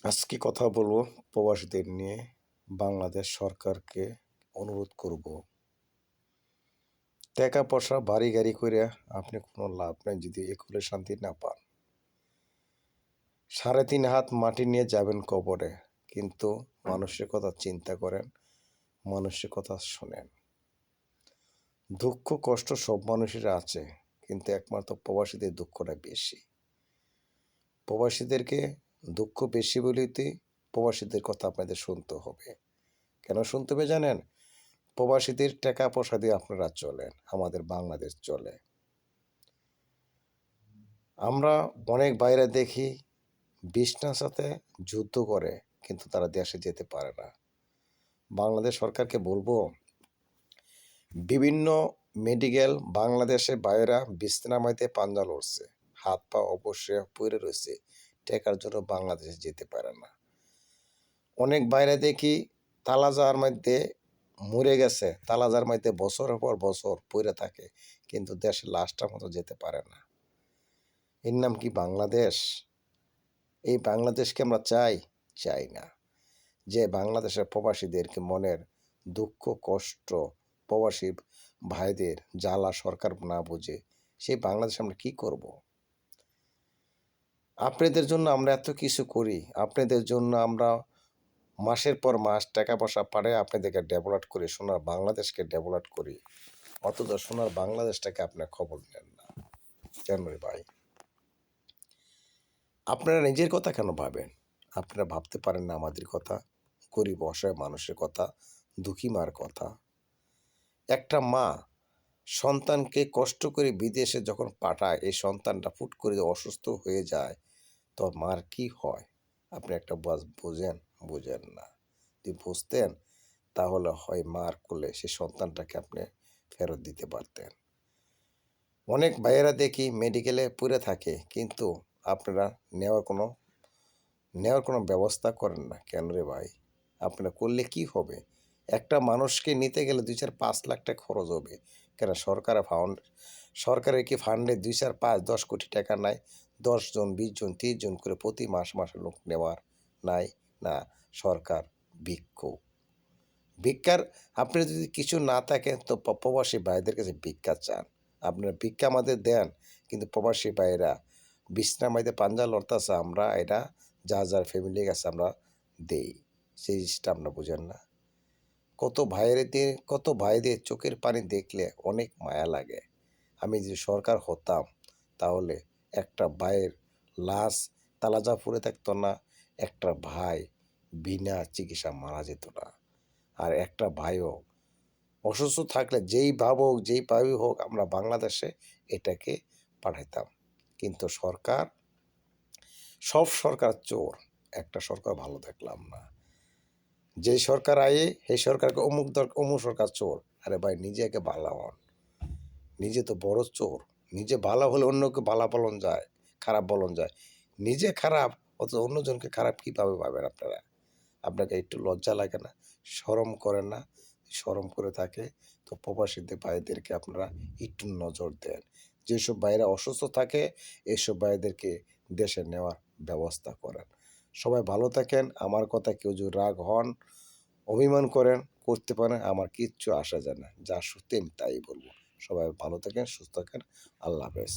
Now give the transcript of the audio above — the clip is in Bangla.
আজকে কথা বলবো প্রবাসীদের নিয়ে। বাংলাদেশ সরকারকে অনুরোধ করব, টাকা পয়সা বাড়ি গাড়ি কইরা আপনি কোনো লাভ নাই যদি একুলে শান্তি না পান। ৩.৫ হাত মাটি নিয়ে যাবেন কবরে, কিন্তু মানুষের কথা চিন্তা করেন, মানুষের কথা শোনেন। দুঃখ কষ্ট সব মানুষের আছে, কিন্তু একমাত্র প্রবাসীদের দুঃখটা বেশি। প্রবাসীদেরকে দুঃখ বেশি বলিতে প্রবাসীদের কথা আপনাদের শুনতে হবে। কেন শুনতে হবে জানেন? প্রবাসীদের টাকা পয়সা দিয়ে আপনারা চলেন, আমাদের বাংলাদেশ চলে। আমরা অনেক বাইরে দেখি বিছনার সাথে যুদ্ধ করে, কিন্তু তারা দেশে যেতে পারে না। বাংলাদেশ সরকারকে বলবো, বিভিন্ন মেডিকেল বাংলাদেশে বাইরা বিছনামাইতে পাঞ্জা লড়ছে, হাত পা অবশ্যই পড়ে রয়েছে, টাকার জন্য বাংলাদেশে যেতে পারে না। অনেক বাইরে দেখি তালাজার মধ্যে মরে গেছে, তালাজার মধ্যে বছরের পর বছর পড়ে থাকে, কিন্তু দেশে লাশটার মতো যেতে পারে না। এর নাম কি বাংলাদেশ? এই বাংলাদেশকে আমরা চাই? চাই না। যে বাংলাদেশের প্রবাসীদেরকে মনের দুঃখ কষ্ট, প্রবাসী ভাইদের জ্বালা সরকার না বুঝে, সেই বাংলাদেশে আমরা কি করব? আপনাদের জন্য আমরা এত কিছু করি, আপনাদের জন্য আমরা মাসের পর মাস টাকা পয়সা পাঠায় আপনাদেরকে ডেভেলপ করি, সোনার বাংলাদেশকে ডেভেলপ করি, অথচ সোনার বাংলাদেশটাকে আপনার খবর নেন না। কেন রে ভাই? আপনারা নিজের কথা কেন ভাবেন? আপনারা ভাবতে পারেন না আমাদের কথা, গরিব অসহায় মানুষের কথা, দুঃখী মার কথা। একটা মা সন্তানকে কষ্ট করে বিদেশে যখন পাঠায়, এই সন্তানটা ফুট করে অসুস্থ হয়ে যায়, তো মার কি হয়? আপনি একটা বোঝেন? বোঝেন না। যদি বুঝতেন, তাহলে হয় মার কোলে সেই সন্তানটাকে আপনি ফেরত দিতে পারতেন। অনেক ভাইয়েরা দেখি মেডিকেলে পড়ে থাকে, কিন্তু আপনারা নেওয়ার কোনো ব্যবস্থা করেন না। কেন রে ভাই? আপনারা করলে কি হবে? একটা মানুষকে নিতে গেলে ২-৪-৫ লাখ টাকা খরচ হবে। কেন সরকারের কি ফান্ডে ২-৪-৫-১০ কোটি টাকা নাই? ১০ জন, ২০ জন, ৩০ জন করে প্রতি মাসে লোক নেওয়ার নাই? না, সরকার ভিক্ষুক। ভিক্ষার আপনি যদি কিছু না থাকেন, তো প্রবাসী ভাইদের কাছে ভিক্ষা চান। আপনারা ভিক্ষা আমাদের দেন, কিন্তু প্রবাসী ভাইয়েরা বিছনার মধ্যে পাঞ্জা লড়তাছে, আমরা এটা যার ফ্যামিলির কাছে আমরা দেই। সেই জিনিসটা আপনারা বুঝেন না। কত ভাইদের চোখের পানি দেখলে অনেক মায়া লাগে। আমি যদি সরকার হতাম, তাহলে একটা ভাইয়ের লাশ তালাজা পড়ে থাকতো না, একটা ভাই বিনা চিকিৎসা মারা যেত না। আর একটা ভাইও অসুস্থ থাকলে যেই ভাবুক যেই ভাবেই হোক, আমরা বাংলাদেশে এটাকে পাঠাইতাম। কিন্তু সব সরকার চোর, একটা সরকার ভালো দেখলাম না। যেই সরকার আয়ে সেই সরকারকে অমুক সরকার চোর। আরে ভাই, নিজে একে ভালা হন। নিজে তো বড় চোর। নিজে ভালো হলে অন্যকে ভালা বলন যায়, খারাপ বলন যায়। নিজে খারাপ, অথচ অন্যজনকে খারাপ কীভাবে ভাবেন আপনারা? আপনাকে একটু লজ্জা লাগে না? শরম করে না? শরম করে থাকে, তো প্রবাসীদের ভাইদেরকে আপনারা একটু নজর দেন। যেসব ভাইরা অসুস্থ থাকে, এসব ভাইদেরকে দেশে নেওয়ার ব্যবস্থা করেন। সবাই ভালো থাকেন। আমার কথা কেউ যদি রাগ হন, অভিমান করেন, করতে পারেন, আমার কিচ্ছু আসা যায় না। যা সত্যি আমি তাই বলব। সবাই ভালো থাকেন, সুস্থ থাকেন। আল্লাহ হাফেজ।